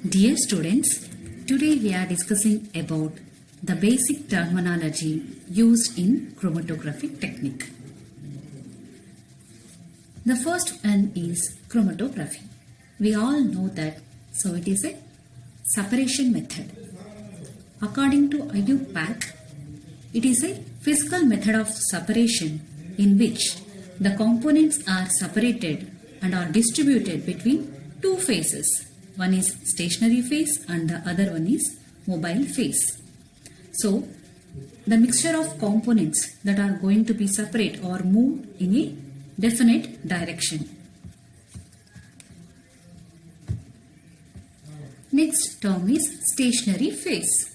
Dear students, today we are discussing about the basic terminology used in chromatographic technique. The first one is chromatography. We all know that, so it is a separation method. According to IUPAC, it is a physical method of separation in which the components are separated and are distributed between two phases. One is stationary phase and the other one is mobile phase. So, the mixture of components that are going to be separate or moved in a definite direction. Next term is stationary phase.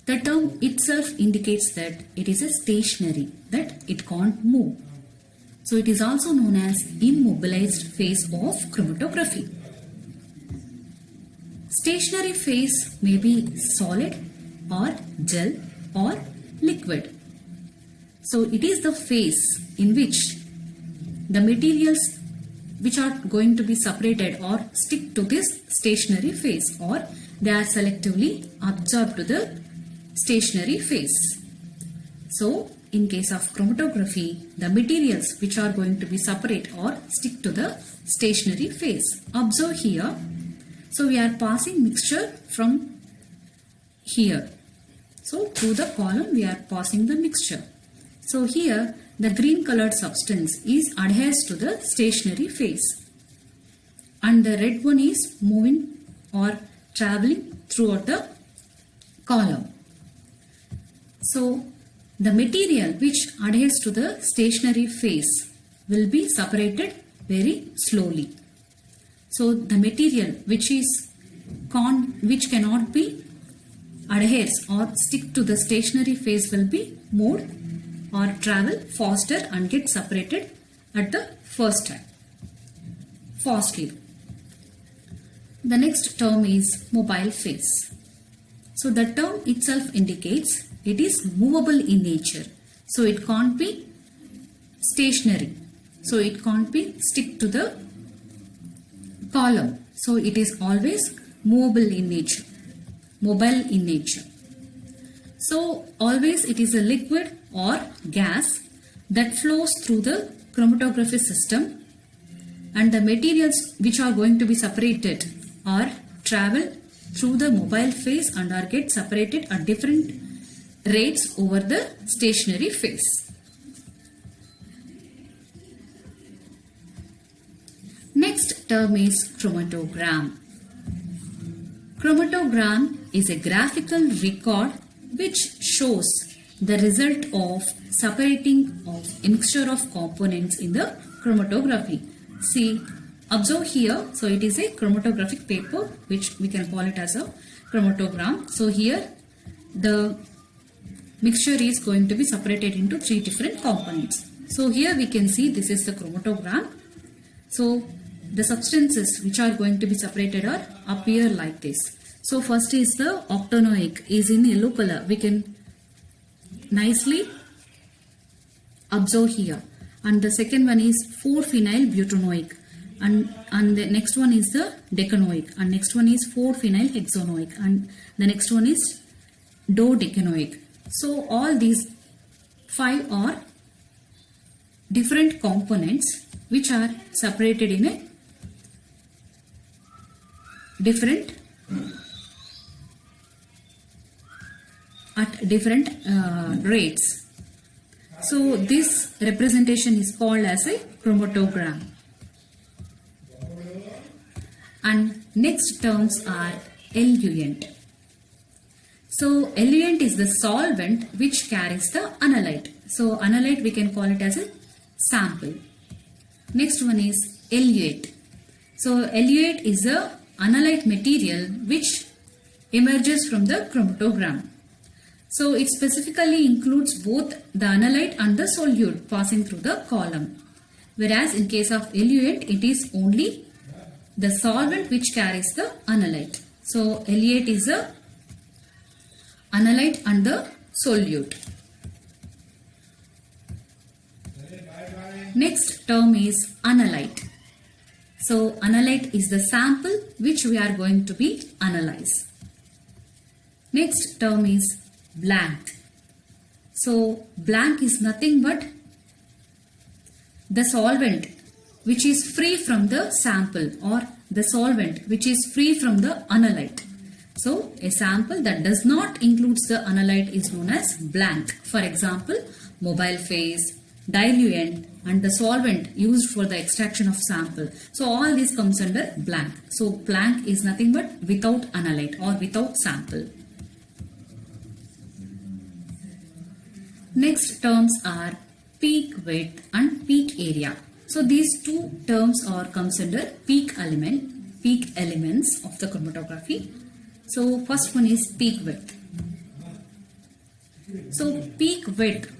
The term itself indicates that it is a stationary, that it can't move. So, it is also known as immobilized phase of chromatography. Stationary phase may be solid or gel or liquid. So it is the phase in which the materials which are going to be separated or stick to this stationary phase, or they are selectively absorbed to the stationary phase. So in case of chromatography, the materials which are going to be separate or stick to the stationary phase. Observe here. So we are passing mixture from here. So through the column we are passing the mixture. So here the green colored substance is adheres to the stationary phase, and the red one is moving or traveling throughout the column. So the material which adheres to the stationary phase will be separated very slowly. So the material which cannot be adheres or stick to the stationary phase will be moved or travel faster and get separated at the first time, fastly. The next term is mobile phase. So the term itself indicates it is movable in nature. So it can't be stationary. So it can't be stick to the column. So it is always movable in nature, mobile in nature. So always it is a liquid or gas that flows through the chromatography system, and the materials which are going to be separated or travel through the mobile phase and are get separated at different rates over the stationary phase. Next term is chromatogram. Chromatogram is a graphical record which shows the result of separating of a mixture of components in the chromatography. See, observe here. So it is a chromatographic paper which we can call it as a chromatogram. So here the mixture is going to be separated into three different components. So here we can see this is the chromatogram. So the substances which are going to be separated are appear like this. So first is the octanoic, is in yellow color. We can nicely observe here. And the second one is 4-phenyl butanoic. And the next one is the decanoic. And next one is 4-phenyl hexanoic. And the next one is dodecanoic. So all these 5 are different components which are separated in a different at different rates. So this representation is called as a chromatogram. And next terms are eluent. So eluent is the solvent which carries the analyte. So analyte we can call it as a sample. Next one is eluate. So eluate is a analyte material which emerges from the chromatogram. So it specifically includes both the analyte and the solute passing through the column. Whereas in case of eluent, it is only the solvent which carries the analyte. So eluate is a analyte and the solute. Next term is analyte. So analyte is the sample which we are going to be analyze. Next term is blank. So blank is nothing but the solvent which is free from the sample, or the solvent which is free from the analyte. So a sample that does not includes the analyte is known as blank. For example, mobile phase, diluent and the solvent used for the extraction of sample. So all this comes under blank. So blank is nothing but without analyte or without sample. Next terms are peak width and peak area. So these two terms are comes under peak elements of the chromatography. So first one is peak width. So peak width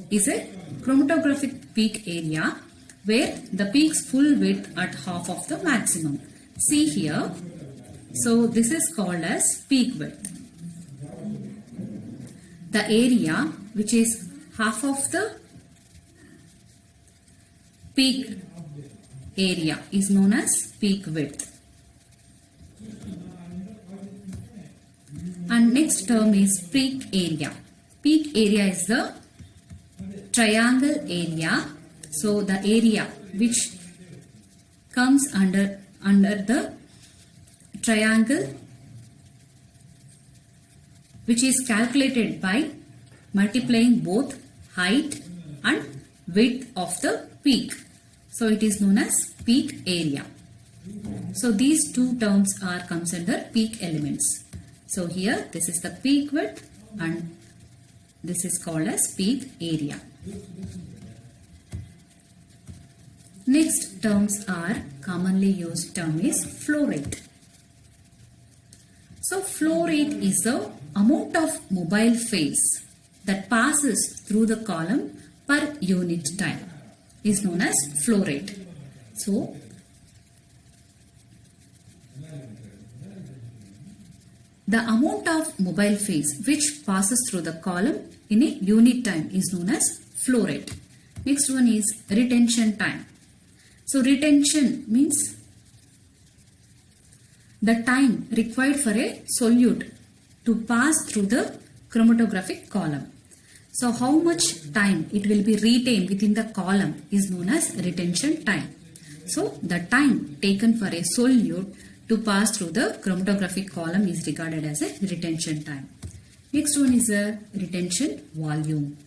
is a chromatographic peak area where the peak's full width at half of the maximum. See here. So this is called as peak width. The area which is half of the peak area is known as peak width. And next term is peak area. Peak area is the triangle area. So the area which comes under the triangle, which is calculated by multiplying both height and width of the peak. So it is known as peak area. So these two terms are comes under peak elements. So here this is the peak width and this is called as peak area. Next terms are commonly used term is flow rate. So flow rate is the amount of mobile phase that passes through the column per unit time is known as flow rate. So the amount of mobile phase which passes through the column in a unit time is known as flow rate. Next one is retention time. So retention means the time required for a solute to pass through the chromatographic column. So how much time it will be retained within the column is known as retention time. So the time taken for a solute to pass through the chromatographic column is regarded as a retention time. Next one is a retention volume.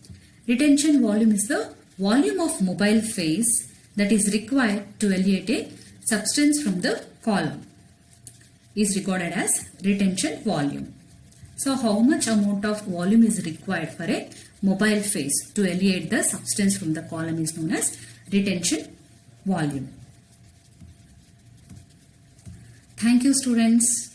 Retention volume is the volume of mobile phase that is required to elevate a substance from the column is recorded as retention volume. So how much amount of volume is required for a mobile phase to elevate the substance from the column is known as retention volume. Thank you, students.